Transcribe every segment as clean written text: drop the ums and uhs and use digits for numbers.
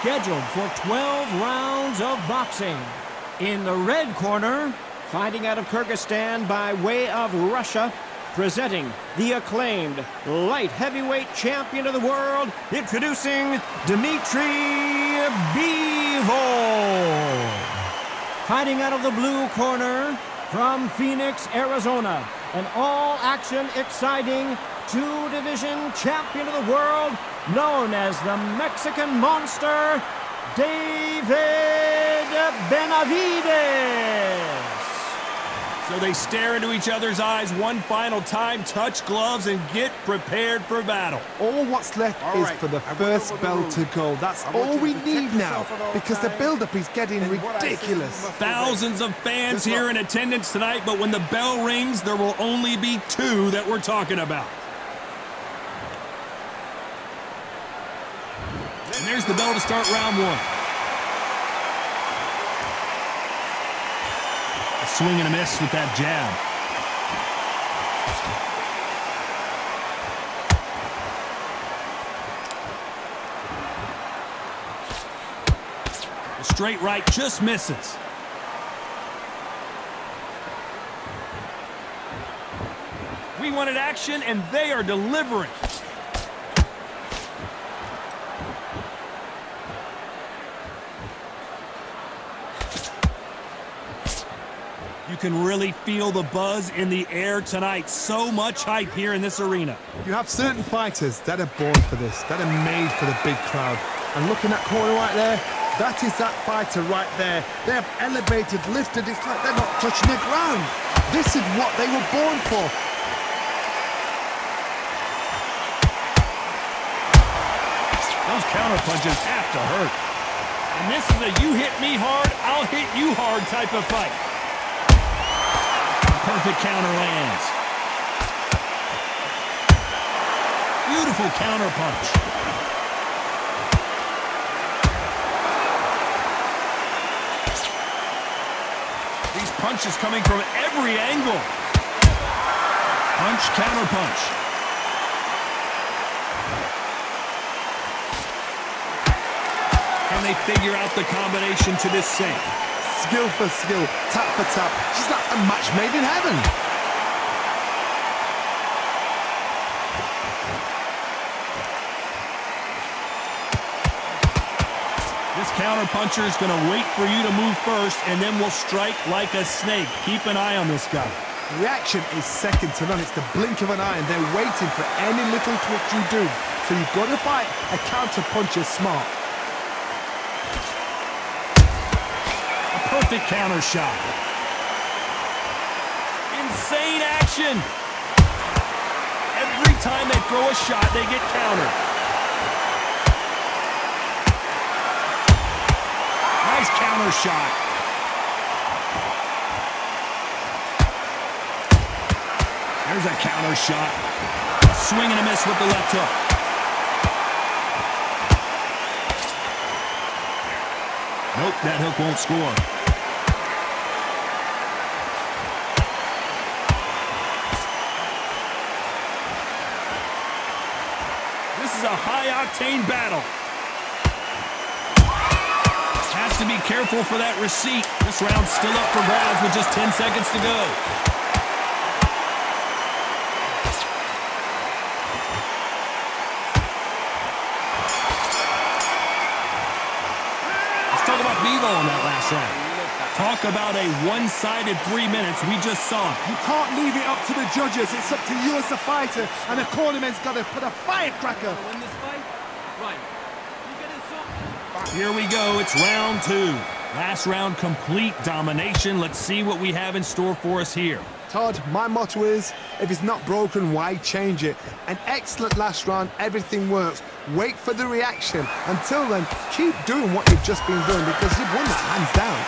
scheduled for 12 rounds of boxing. In the red corner, fighting out of Kyrgyzstan by way of Russia, presenting the acclaimed light heavyweight champion of the world, introducing Dmitry Bivol. Fighting out of the blue corner, from Phoenix, Arizona, an all-action, exciting two-division champion of the world, known as the Mexican Monster, Benavidez. So they stare into each other's eyes one final time, touch gloves, and get prepared for battle. All what's left is for the first bell to go. That's all we need now, because the build-up is getting ridiculous. Thousands of fans here in attendance tonight, but when the bell rings, there will only be two that we're talking about. And there's the bell to start round one. A swing and a miss with that jab. The straight right just misses. We wanted action, and they are delivering. You can really feel the buzz in the air tonight. So much hype here in this arena. You have certain fighters that are born for this, that are made for the big crowd. And looking at corner right there, that is that fighter right there. They have elevated, lifted, it's like they're not touching the ground. This is what they were born for. Those counter punches have to hurt. And this is a you hit me hard, I'll hit you hard type of fight. Perfect counter lands. Beautiful counter punch. These punches coming from every angle. Punch, counter punch. Can they figure out the combination to this sink? Skill for skill, tap for tap. She's like a match made in heaven. This counter-puncher is going to wait for you to move first, and then will strike like a snake. Keep an eye on this guy. Reaction is second to none. It's the blink of an eye, and they're waiting for any little twitch you do. So you've got to fight a counter-puncher smart. Perfect counter shot. Insane action. Every time they throw a shot, they get countered. Nice counter shot. There's a counter shot. A swing and a miss with the left hook. Nope, that hook won't score. This is a high-octane battle. Has to be careful for that receipt. This round's still up for grabs with just 10 seconds to go. Let's talk about Bivol in that last round. Talk about a one-sided 3 minutes. We just saw it. You can't leave it up to the judges. It's up to you as the fighter, and the cornerman's got to put a firecracker. Win this fight? Right. Here we go. It's round two. Last round, complete domination. Let's see what we have in store for us here. Todd, my motto is, if it's not broken, why change it? An excellent last round, everything works. Wait for the reaction. Until then, keep doing what you've just been doing, because you've won that hands down.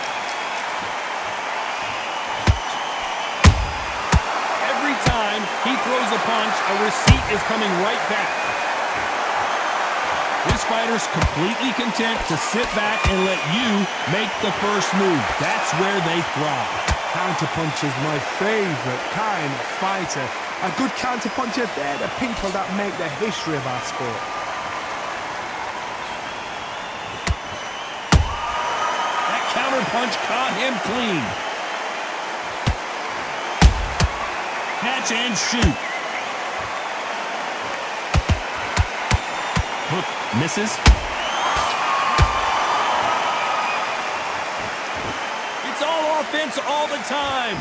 Every time he throws a punch, a receipt is coming right back. This fighter's completely content to sit back and let you make the first move. That's where they thrive. Counterpunch is my favorite kind of fighter. A good counterpuncher, they're the people that make the history of our sport. punch caught him clean. Catch and shoot. Hook misses. It's all offense all the time.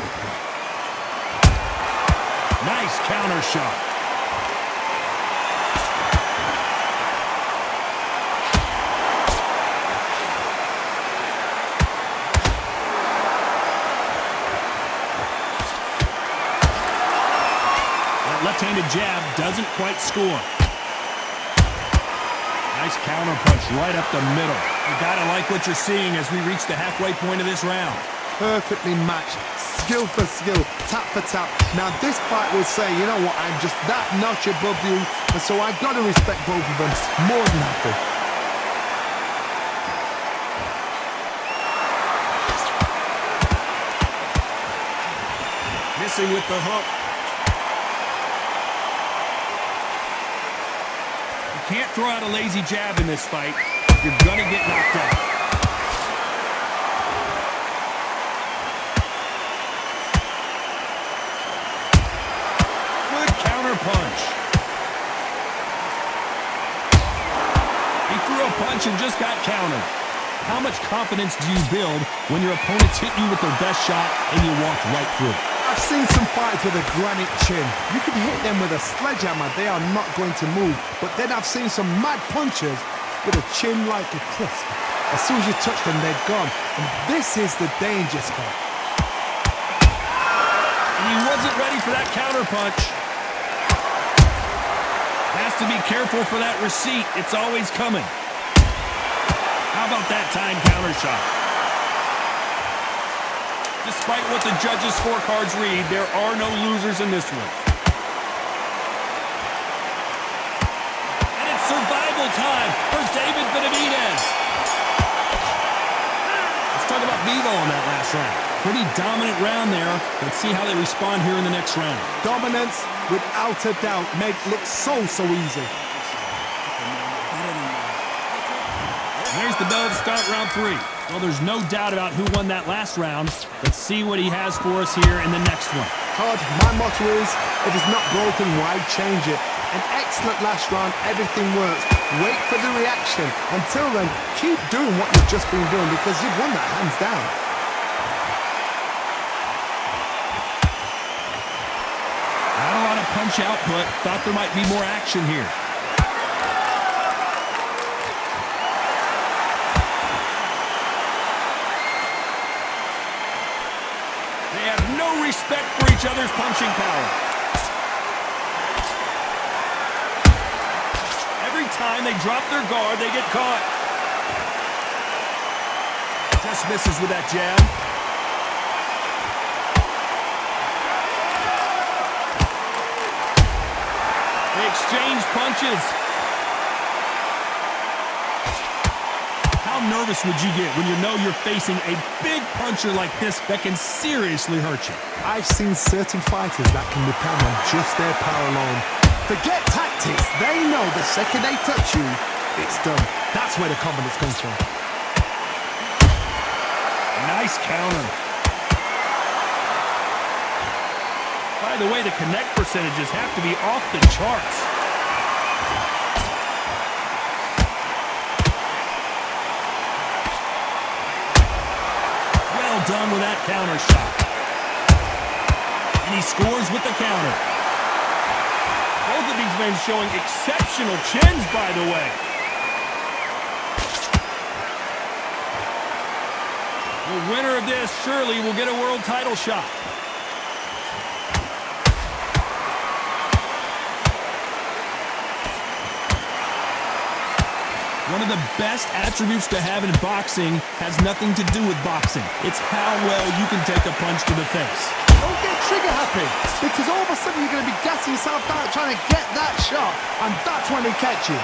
Nice counter shot. That left-handed jab doesn't quite score. Nice counter punch right up the middle. You gotta like what you're seeing as we reach the halfway point of this round. Perfectly matched, skill for skill, tap for tap. Now this fight will say, you know what, I'm just that notch above you, and so I've got to respect both of them more than happy. Missing with the hook. You can't throw out a lazy jab in this fight. You're gonna get knocked out. Punch. He threw a punch and just got countered. How much confidence do you build when your opponents hit you with their best shot and you walk right through it? I've seen some fighters with a granite chin. You can hit them with a sledgehammer, they are not going to move. But then I've seen some mad punchers with a chin like a crisp. As soon as you touch them, they're gone. And this is the danger spot. He wasn't ready for that counter punch. Has to be careful for that receipt. It's always coming. How about that time counter shot? Despite what the judges' scorecards read, there are no losers in this one. And it's survival time for David Benavidez. Let's talk about Bivol in that last round. Pretty dominant round there. Let's see how they respond here in the next round. Dominance, without a doubt, make it look so easy. There's the bell to start round 3. Well, there's no doubt about who won that last round. Let's see what he has for us here in the next one. Todd, my motto is, if it's not broken, why change it? An excellent last round, everything works. Wait for the reaction. Until then, keep doing what you've just been doing because you've won that hands down. Not a lot of punch output. Thought there might be more action here. They have no respect for each other's punching power. Every time they drop their guard, they get caught. Just misses with that jab. They exchange punches. How nervous would you get when you know you're facing a big puncher like this that can seriously hurt you? I've seen certain fighters that can depend on just their power alone. Forget tactics. They know the second they touch you, it's done. That's where the confidence comes from. Nice counter. By the way, the connect percentages have to be off the charts. Well done with that counter shot. And he scores with the counter. Both of these men showing exceptional chins, by the way. The winner of this surely will get a world title shot. One of the best attributes to have in boxing has nothing to do with boxing. It's how well you can take a punch to the face. Don't get trigger happy, because all of a sudden you're going to be gassing yourself out trying to get that shot, and that's when they catch you.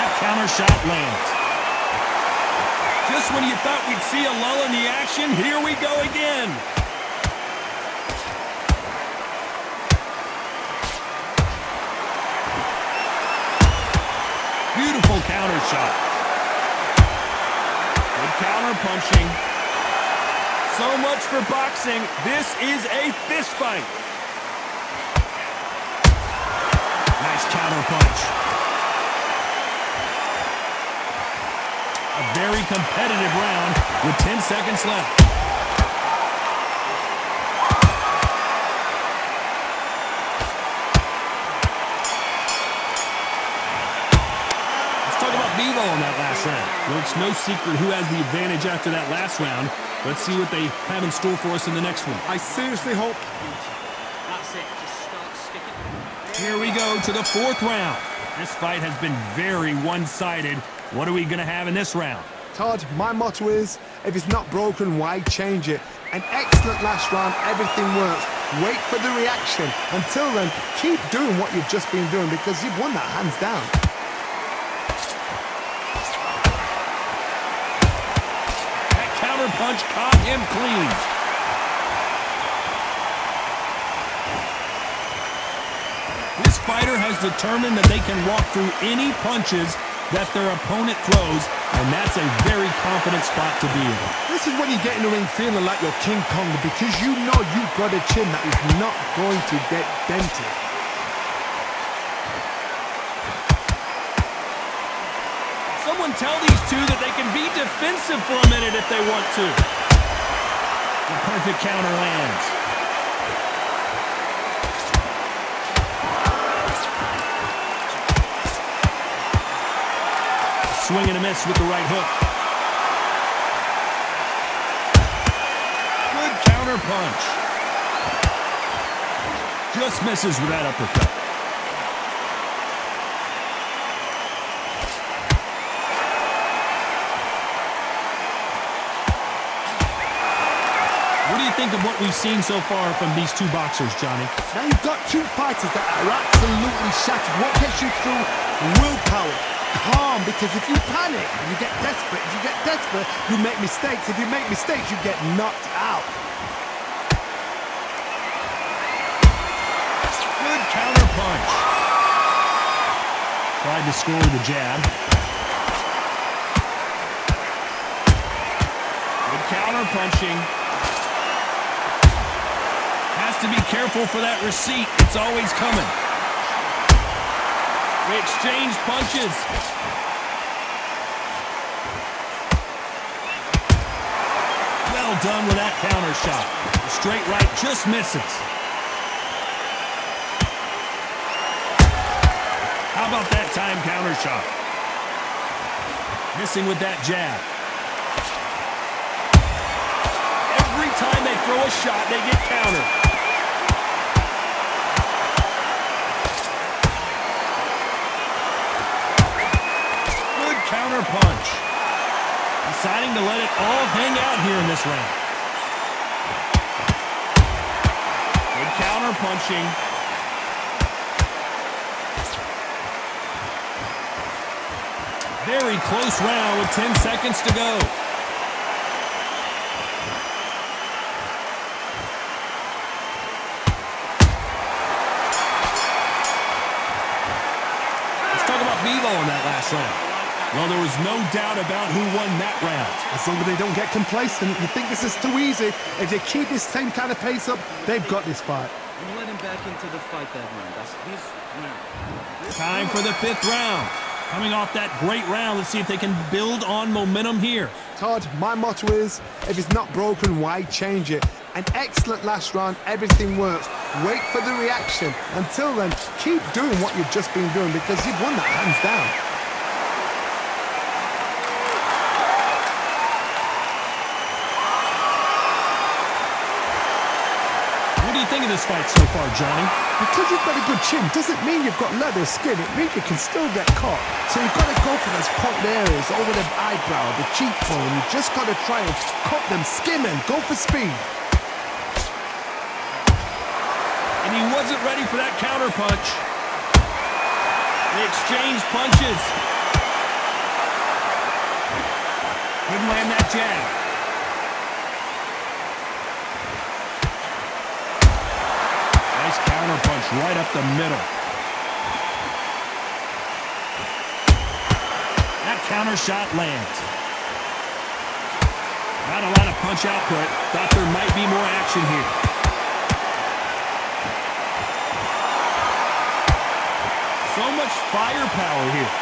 That counter shot lands. Just when you thought we'd see a lull in the action, here we go again. Beautiful counter shot. Good counter punching. So much for boxing. This is a fist fight. Nice counter punch. A very competitive round with 10 seconds left. Let's talk about Bivol in that last round. Well, it's no secret who has the advantage after that last round. Let's see what they have in store for us in the next one. I seriously hope... That's it. Just start sticking. Here we go to the fourth round. This fight has been very one-sided. What are we going to have in this round? Todd, my motto is, if it's not broken, why change it? An excellent last round, everything works. Wait for the reaction. Until then, keep doing what you've just been doing because you've won that hands down. That counter punch caught him clean. This fighter has determined that they can walk through any punches that their opponent throws, and that's a very confident spot to be in. This is when you get in the ring feeling like you're King Kong because you know you've got a chin that is not going to get dented. Someone tell these two that they can be defensive for a minute if they want to. The perfect counter lands. Swing and a miss with the right hook. Good counter punch. Just misses with that uppercut. What do you think of what we've seen so far from these two boxers, Johnny? Now you've got two fighters that are absolutely shattered. What gets you through? Willpower. Calm, because if you panic, you get desperate. If you get desperate, you make mistakes. If you make mistakes, you get knocked out. Good counter punch. Tried to score with a jab. Good counter punching. Has to be careful for that receipt. It's always coming. We exchange punches. Well done with that counter shot. The straight right just misses. How about that time counter shot? Missing with that jab. Every time they throw a shot, they get countered. Counter punch. Deciding to let it all hang out here in this round. Good counter punching. Very close round with 10 seconds to go. Let's talk about Bivol in that last round. Well, there was no doubt about who won that round. As long as they don't get complacent, you think this is too easy. If they keep this same kind of pace up, they've got this fight. You let him back into the fight that round. That's his round. Time for the fifth round. Coming off that great round, let's see if they can build on momentum here. Todd, my motto is, if it's not broken, why change it? An excellent last round, everything works. Wait for the reaction. Until then, keep doing what you've just been doing because you've won that hands down. What do you think of this fight so far, Johnny? Because you've got a good chin doesn't mean you've got leather skin. It means you can still get caught. So you've got to go for those popped areas over the eyebrow, the cheekbone. You've just got to try and cut them, skim them, go for speed. And he wasn't ready for that counter punch. They exchanged punches. Couldn't land that jab. Counter punch right up the middle. That counter shot lands. Not a lot of punch output. Thought there might be more action here. So much firepower here.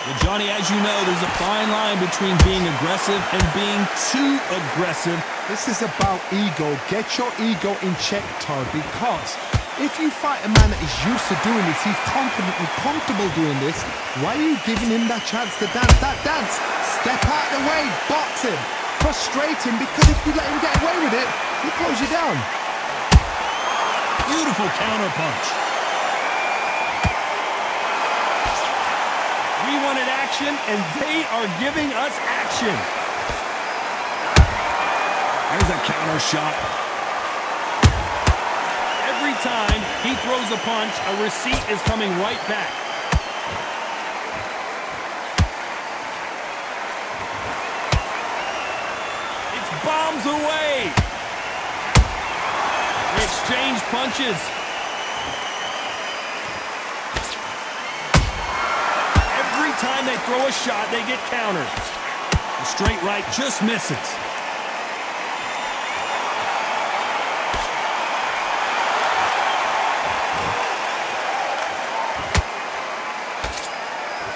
Well, Johnny, as you know, there's a fine line between being aggressive and being too aggressive. This is about ego. Get your ego in check, Todd, because if you fight a man that is used to doing this, he's confident and comfortable doing this, why are you giving him that chance to dance that dance? Step out of the way, box him, frustrate him, because if you let him get away with it, he pulls you down. Beautiful counter punch. We wanted action, and they are giving us action. There's a counter shot. Every time he throws a punch, a receipt is coming right back. It's bombs away. They exchange punches. Every time they throw a shot, they get countered. The straight right just misses.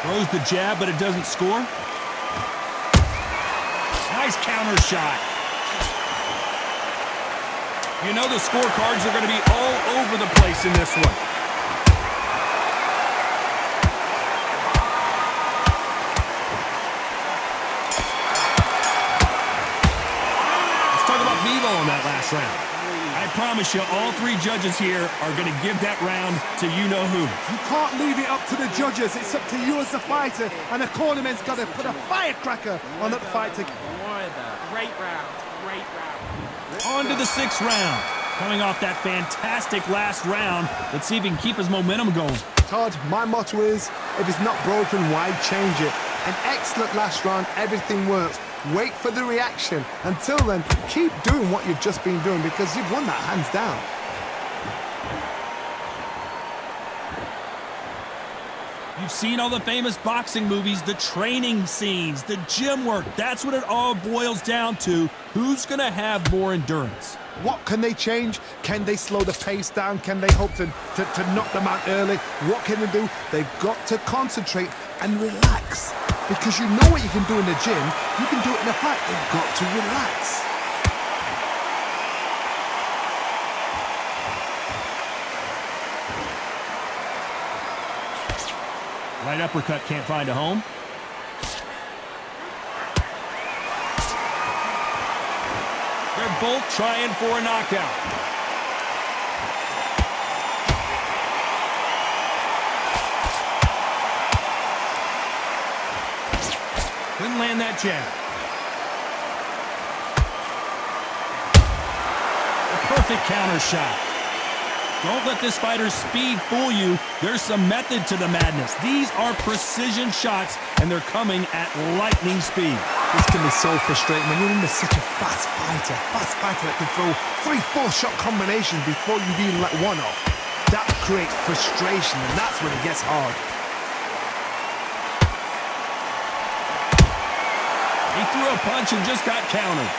Throws the jab, but it doesn't score. Nice counter shot. You know the scorecards are going to be all over the place in this one. Let's talk about Bivol in that last round. I promise you, all three judges here are going to give that round to you-know-who. You can't leave it up to the judges. It's up to you as the fighter, and the cornerman's got to put a firecracker on that fight. Great round. Great round. On to the sixth round. Coming off that fantastic last round, let's see if he can keep his momentum going. Todd, my motto is, if it's not broken, why change it? An excellent last round, everything works. Wait for the reaction. Until then, keep doing what you've just been doing because you've won that hands down. You've seen all the famous boxing movies, the training scenes, the gym work. That's what it all boils down to. Who's going to have more endurance? What can they change? Can they slow the pace down? Can they hope to knock them out early? What can they do? They've got to concentrate and relax. Because you know what you can do in the gym, you can do it in a fight. They've got to relax. Right uppercut can't find a home. They're both trying for a knockout. Couldn't land that jab. A perfect counter shot. Don't let this fighter's speed fool you. There's some method to the madness. These are precision shots, and they're coming at lightning speed. This can be so frustrating when you're in such a fast fighter that can throw 3-4 shot combinations before you even let one off. That creates frustration, and that's when it gets hard. He threw a punch and just got countered.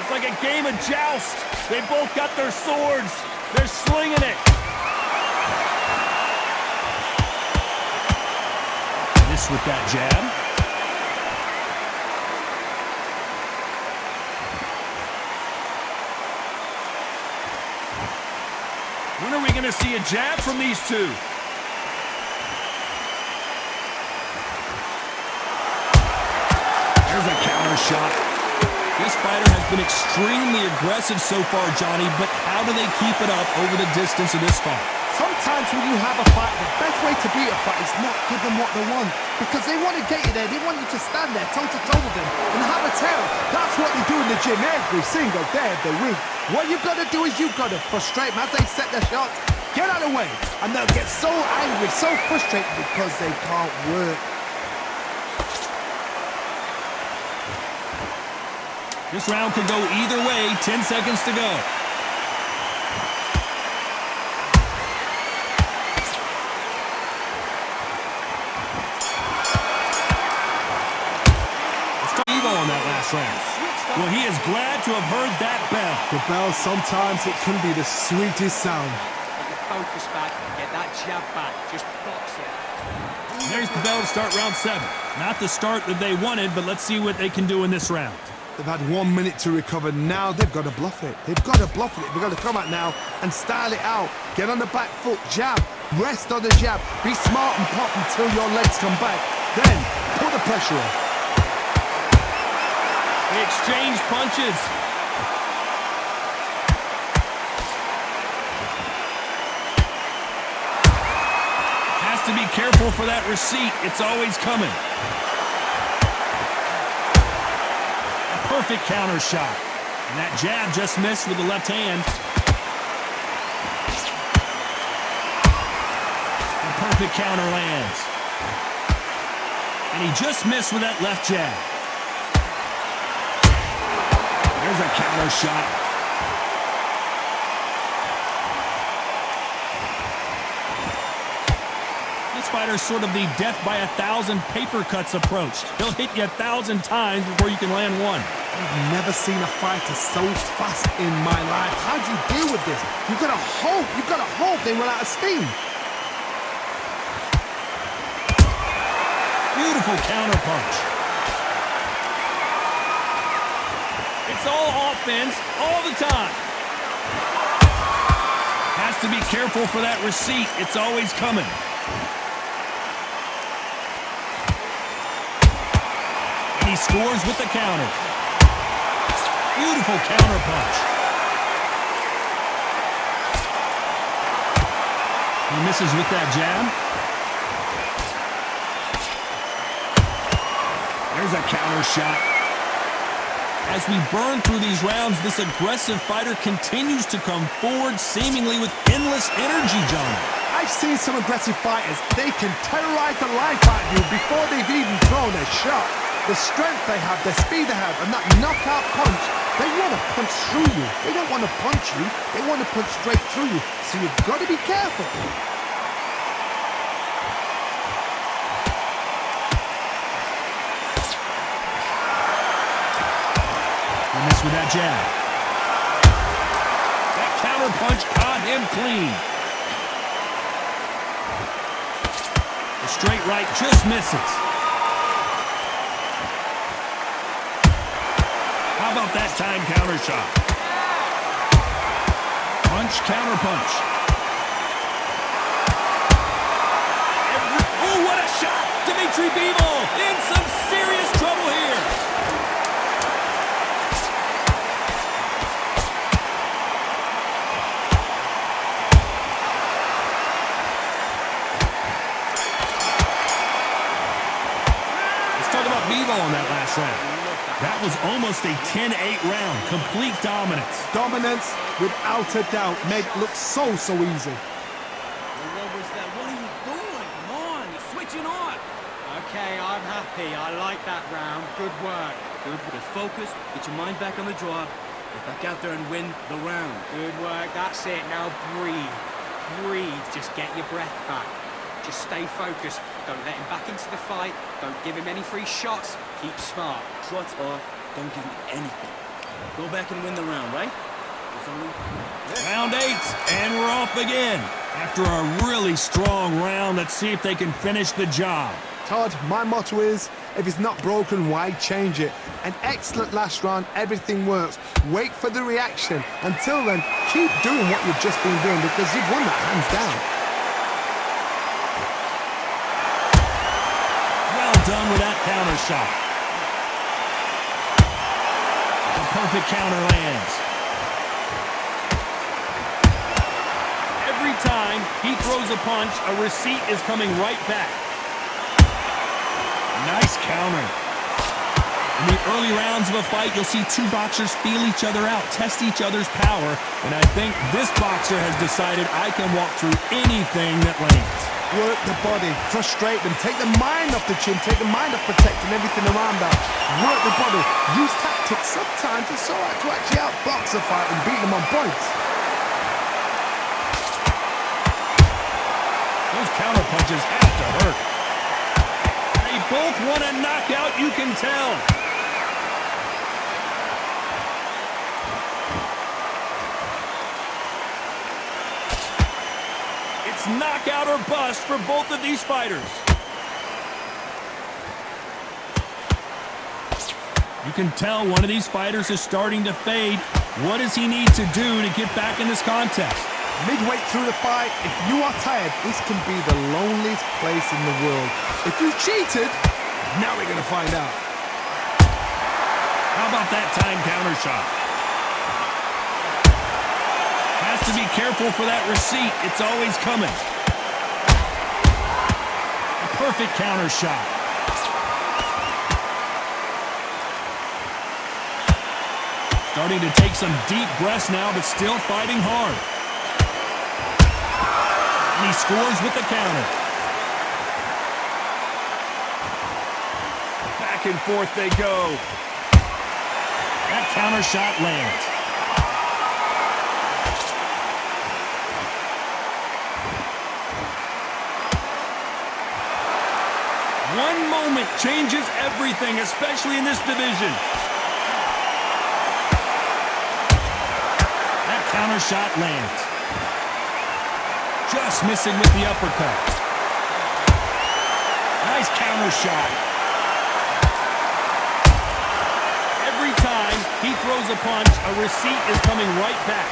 It's like a game of joust. They both got their swords. They're slinging it. Miss with that jab. When are we going to see a jab from these two? There's a counter shot. This fighter has been extremely aggressive so far, Johnny, but how do they keep it up over the distance of this fight? Sometimes when you have a fight, the best way to beat a fight is not give them what they want. Because they want to get you there. They want you to stand there toe-to-toe with them and have a tail. That's what they do in the gym every single day of the week. What you've got to do is you've got to frustrate them as they set their shots. Get out of the way. And they'll get so angry, so frustrated because they can't work. This round could go either way. 10 seconds to go. Bivol on that last round. Well, he is glad to have heard that bell. The bell, sometimes it can be the sweetest sound. Get your focus back. Get that jab back. Just box it. There's the bell to start round 7. Not the start that they wanted, but let's see what they can do in this round. They've had 1 minute to recover. Now they've got to bluff it. They've got to bluff it. They've got to come out now and style it out. Get on the back foot, jab, rest on the jab. Be smart and pop until your legs come back. Then put the pressure on. They exchange punches. Has to be careful for that receipt. It's always coming. A perfect counter shot. And that jab just missed with the left hand. A perfect counter lands. And he just missed with that left jab. There's a counter shot. This fighter's sort of the death by 1,000 paper cuts approach. He'll hit you 1,000 times before you can land one. I've never seen a fighter so fast in my life. How do you deal with this? You've got to hope they run out of steam. Beautiful counter punch. It's all offense all the time. Has to be careful for that receipt. It's always coming. And he scores with the counter. Beautiful counter punch. He misses with that jab. There's a counter shot. As we burn through these rounds, this aggressive fighter continues to come forward, seemingly with endless energy, John. I've seen some aggressive fighters. They can terrorize the life out of you before they've even thrown a shot. The strength they have, the speed they have, and that knockout punch, they want to punch through you. They don't want to punch you. They want to punch straight through you. So you've got to be careful. Miss with that jab. That counter punch caught him clean. The straight right just misses. How about that time counter shot? Punch, counter punch. Oh, what a shot! Dmitry Bivol in some serious trouble here. Bivol on that last round. That was almost a 10-8 round. Complete dominance. Dominance, without a doubt, made it look so easy. What was that? What are you doing? Come on, you're switching on. Okay, I'm happy. I like that round. Good work. Good. Get focused. Get your mind back on the job. Get back out there and win the round. Good work. That's it. Now breathe. Breathe. Just get your breath back. Just stay focused. Don't let him back into the fight. Don't give him any free shots. Keep smart. Shots off. Don't give him anything. Go back and win the round, right? Round 8, and we're off again. After a really strong round, let's see if they can finish the job. Todd, my motto is, if it's not broken, why change it? An excellent last round, everything works. Wait for the reaction. Until then, keep doing what you've just been doing because you've won that hands down. Done with that counter shot. The perfect counter lands. Every time he throws a punch, a receipt is coming right back. Nice counter. In the early rounds of a fight, you'll see two boxers feel each other out, test each other's power, and I think this boxer has decided I can walk through anything that lands. Work the body, frustrate them, take the mind off the chin, take the mind off protecting everything around that. Work the body, use tactics. Sometimes it's all right to actually outbox a fight and beat them on points. Those counter punches have to hurt. They both want a knockout, you can tell. It's knockout or bust for both of these fighters. You can tell one of these fighters is starting to fade. What does he need to do to get back in this contest? Midway through the fight, if you are tired, this can be the loneliest place in the world. If you cheated, now we're going to find out. How about that time counter shot? Has to be careful for that receipt. It's always coming. A perfect counter shot. Starting to take some deep breaths now, but still fighting hard. And he scores with the counter. Back and forth they go. That counter shot lands. One moment changes everything, especially in this division. That counter shot lands. Just missing with the uppercut. Nice counter shot. Every time he throws a punch, a receipt is coming right back.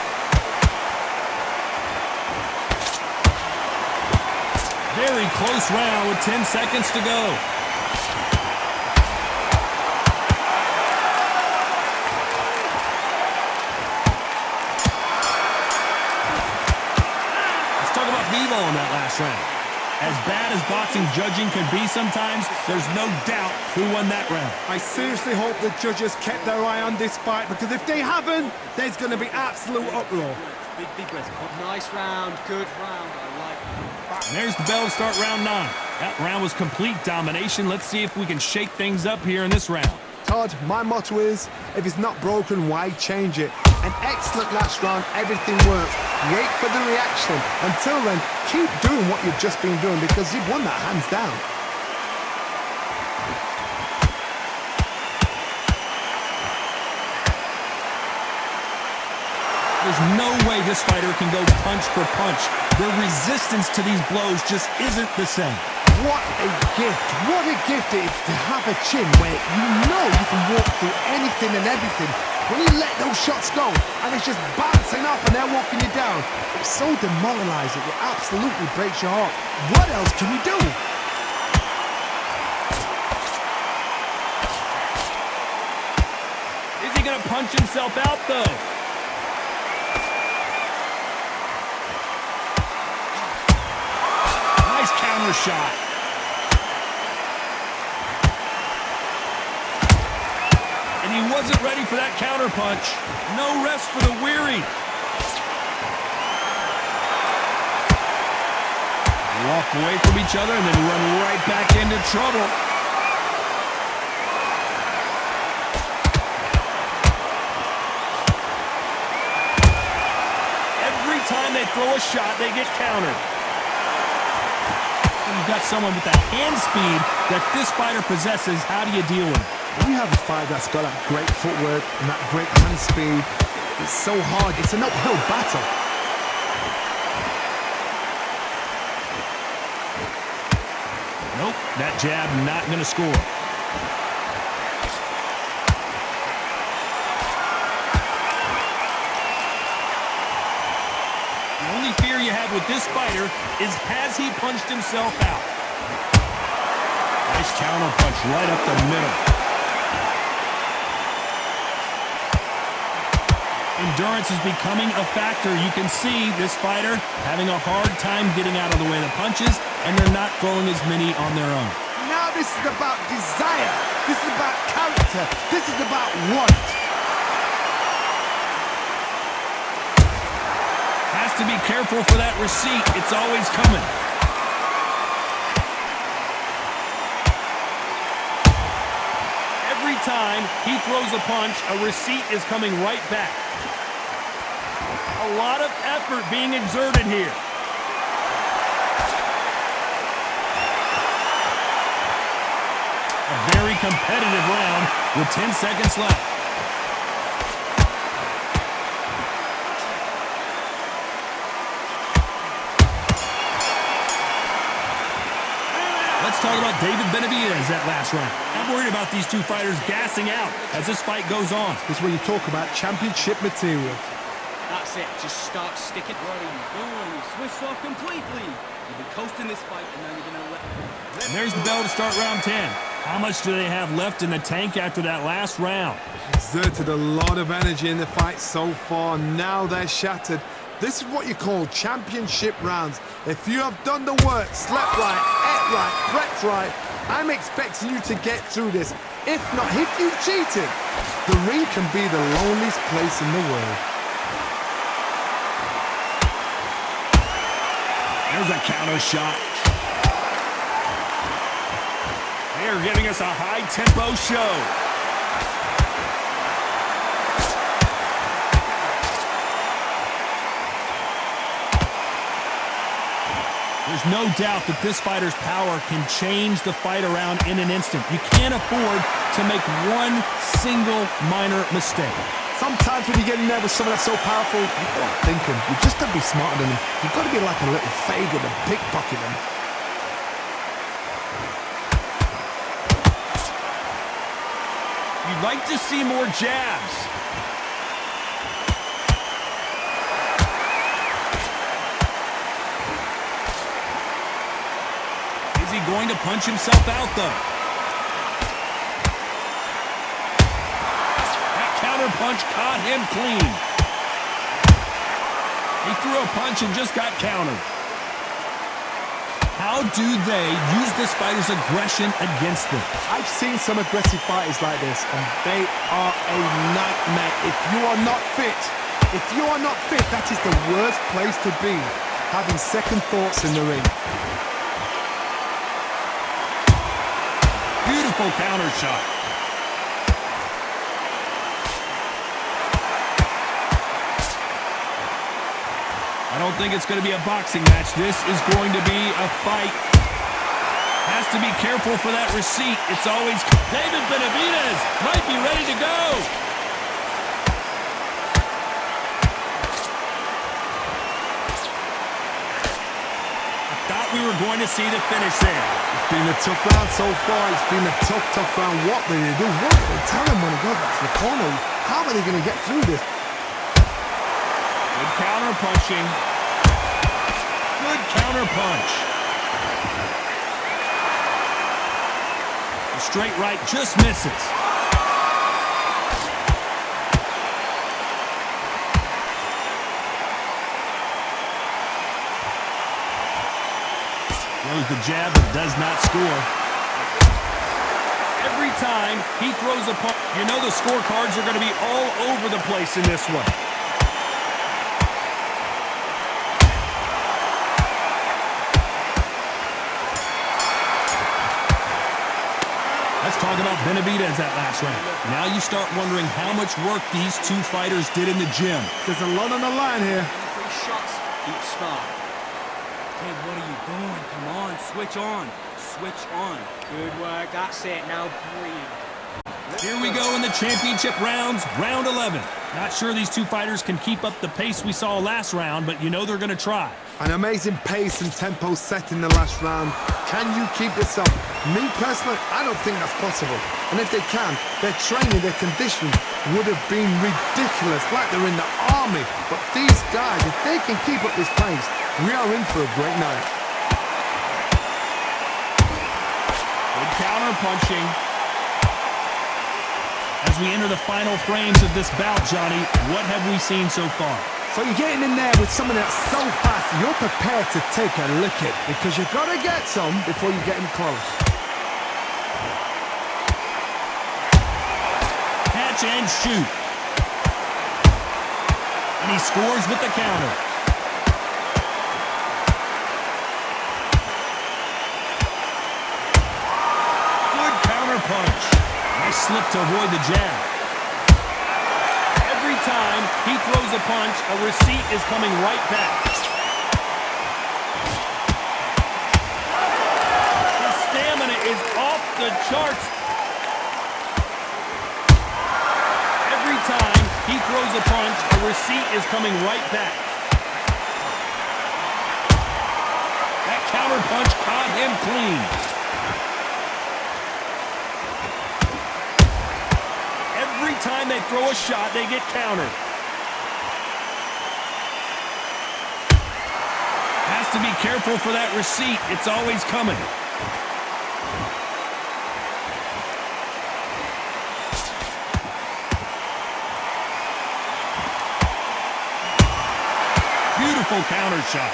Very close round with 10 seconds to go. Let's talk about Bivol in that last round. As bad as boxing judging can be sometimes, there's no doubt who won that round. I seriously hope the judges kept their eye on this fight, because if they haven't, there's going to be absolute uproar. Big breath. Nice round, good round. I like it. And there's the bell to start round 9. That round was complete domination. Let's see if we can shake things up here in this round. Todd, my motto is, if it's not broken, why change it? An excellent last round, everything works. Wait for the reaction. Until then, keep doing what you've just been doing, because you've won that hands down. There's no way this fighter can go punch for punch. The resistance to these blows just isn't the same. What a gift. What a gift it is to have a chin where you know you can walk through anything and everything. When you let those shots go and it's just bouncing up and they're walking you down, it's so demoralizing. It absolutely breaks your heart. What else can you do? Is he going to punch himself out, though? Nice counter shot. And he wasn't ready for that counter punch. No rest for the weary. Walk away from each other and then run right back into trouble. Every time they throw a shot, they get countered. When you've got someone with that hand speed that this fighter possesses, how do you deal with it? When you have a fight that's got that great footwork and that great hand speed, it's so hard. It's an uphill battle. Nope, that jab not going to score. The only fear you have with this fighter is, has he punched himself out? Nice counter punch right up the middle. Endurance is becoming a factor. You can see this fighter having a hard time getting out of the way of the punches, and they're not throwing as many on their own. Now this is about desire. This is about character. This is about want. Has to be careful for that receipt. It's always coming. time he throws a punch, a receipt is coming right back. A lot of effort being exerted here. A very competitive round with 10 seconds left. Let's talk about benavidez that last round. I'm worried about these two fighters gassing out as this fight goes on. This is where you talk about championship material. That's it. Just start sticking. What are you doing? You switched off completely. You've been coasting this fight, and now you're going to let... And there's the bell to start round 10. How much do they have left in the tank after that last round? Exerted a lot of energy in the fight so far. Now they're shattered. This is what you call championship rounds. If you have done the work, slept right, ate right, prepped right, I'm expecting you to get through this. If not, if you cheated, the ring can be the loneliest place in the world. There's a counter shot. They are giving us a high-tempo show. There's no doubt that this fighter's power can change the fight around in an instant. You can't afford to make one single minor mistake. Sometimes when you get in there with someone that's so powerful, you've got to think him. You've just got to be smarter than him. You've got to be like a little faggot and pickpocket him. You'd like to see more jabs. Is he going to punch himself out, though? That counter punch caught him clean. He threw a punch and just got countered. How do they use this fighter's aggression against them? I've seen some aggressive fighters like this, and they are a nightmare. If you are not fit, that is the worst place to be, having second thoughts in the ring. Beautiful counter shot. I don't think it's going to be a boxing match. This is going to be a fight. Has to be careful for that receipt. It's always... Benavidez might be ready to go. I thought we were going to see the finish there. It's been a tough round so far. It's been a tough round. What will they do? What will they tell him when he goes back to the corner? How are they going to get through this? Good counter punching. Good counter punch. The straight right just misses. Throws the jab but does not score. Every time he throws a punch, you know the scorecards are going to be all over the place in this one. Let's talk about Benavidez that last round. Now you start wondering how much work these two fighters did in the gym. There's a lot on the line here. 3 shots. Keep smart. Kid, what are you doing? Come on, switch on. Switch on. Good work. That's it. Now breathe. Here we go in the championship rounds, round 11. Not sure these two fighters can keep up the pace we saw last round, but you know they're going to try. An amazing pace and tempo set in the last round. Can you keep this up? Me personally, I don't think that's possible. And if they can, their training, their conditioning would have been ridiculous, like they're in the army. But these guys, if they can keep up this pace, we are in for a great night. Good counter punching. As we enter the final frames of this bout, Johnny, what have we seen so far? So you're getting in there with someone that's so fast, you're prepared to take a licking because you've got to get some before you get him close. Catch and shoot. And he scores with the counter. Good counter punch. Nice slip to avoid the jab. Every time he throws a punch, a receipt is coming right back. His stamina is off the charts. Every time he throws a punch, a receipt is coming right back. That counter punch caught him clean. Every time they throw a shot, they get countered. Has to be careful for that receipt. It's always coming. Beautiful counter shot.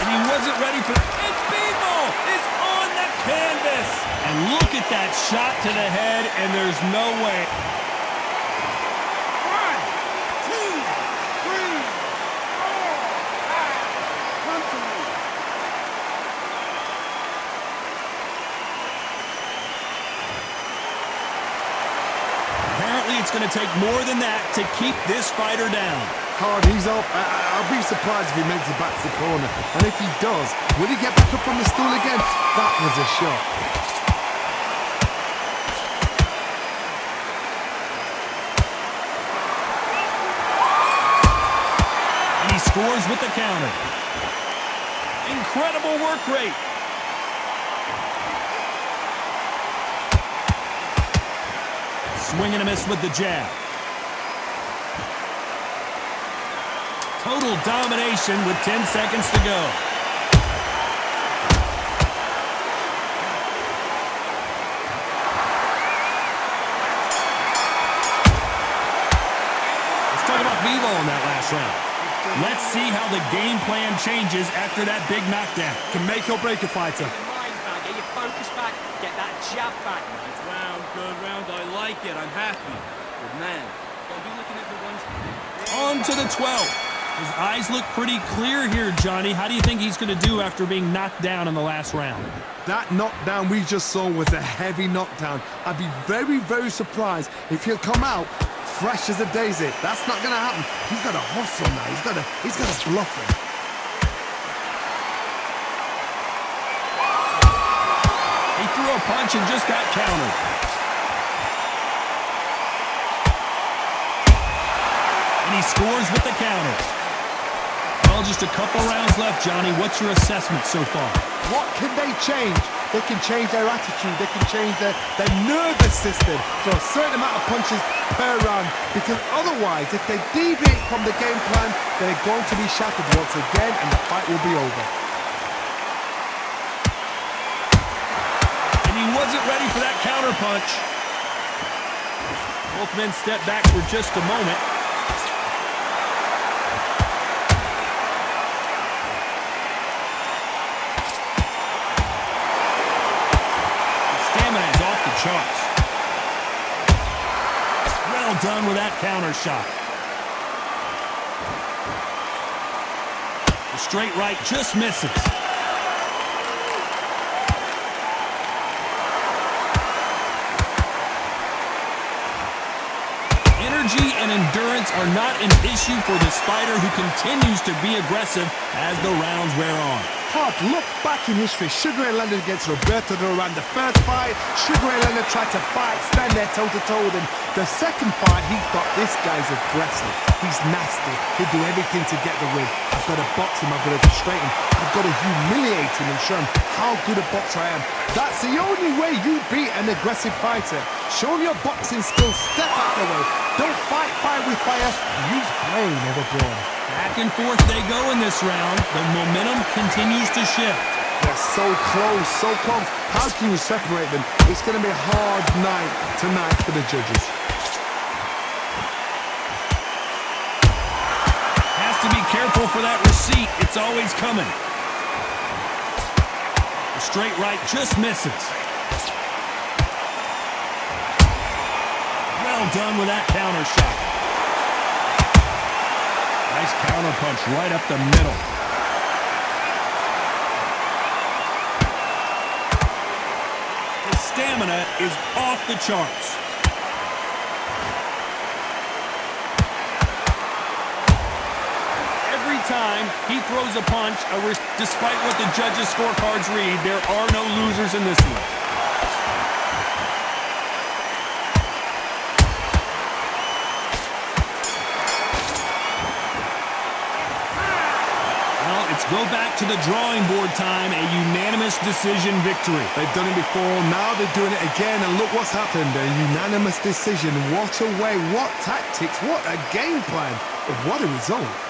And he wasn't ready for it. And Bivol is on the canvas. And look at that shot to the head, and there's no way. 1, 2, 3, 4, 5. Come to me. Apparently, it's going to take more than that to keep this fighter down. Hard, he's up. I'll be surprised if he makes it back to the corner. And if he does, will he get back up on the stool again? That was a shot. And he scores with the counter. Incredible work rate. Swing and a miss with the jab. Total domination with 10 seconds to go. Let's talk about Bivol in that last round. Let's see how the game plan changes after that big knockdown. Can make or break a fighter. Get your mind back, get your focus back, get that jab back. Nice round, good round, I like it, I'm happy. Good man. Don't be looking at the ones... On to the 12th. His eyes look pretty clear here, Johnny. How do you think he's going to do after being knocked down in the last round? That knockdown we just saw was a heavy knockdown. I'd be very, very surprised if he'll come out fresh as a daisy. That's not going to happen. He's got to hustle now. He's got to bluff him. He threw a punch and just got countered. And he scores with the counter. Well, just a couple rounds left, Johnny. What's your assessment so far? What can they change? They can change their attitude. They can change their nervous system for a certain amount of punches per round. Because otherwise, if they deviate from the game plan, they're going to be shattered once again and the fight will be over. And he wasn't ready for that counter punch. Both men step back for just a moment. Charts. Well done with that counter shot. The straight right just misses. Energy and endurance are not an issue for this fighter who continues to be aggressive as the rounds wear on. Todd, look back in history. Sugar Ray Leonard against Roberto Duran. The first fight, Sugar Ray Leonard tried to fight, stand there toe-to-toe with him. The second fight, he thought, this guy's aggressive. He's nasty. He'll do everything to get the win. I've got to box him. I've got to frustrate him. I've got to humiliate him and show him how good a boxer I am. That's the only way you beat an aggressive fighter. Show him your boxing skills. Step out the way. Don't fight fire with fire. Use brain over brawn. Back and forth they go in this round. The momentum continues to shift. They're so close, so close. How can you separate them? It's going to be a hard night tonight for the judges. Has to be careful for that receipt. It's always coming. The straight right just misses. Well done with that counter shot. Nice counter punch right up the middle. His stamina is off the charts. Every time he throws a punch, despite what the judges' scorecards read, there are no losers in this one. Well, it's go back to the drawing board time, a unanimous decision victory. They've done it before, now they're doing it again, and look what's happened. A unanimous decision. What a way, what tactics, what a game plan. What a result.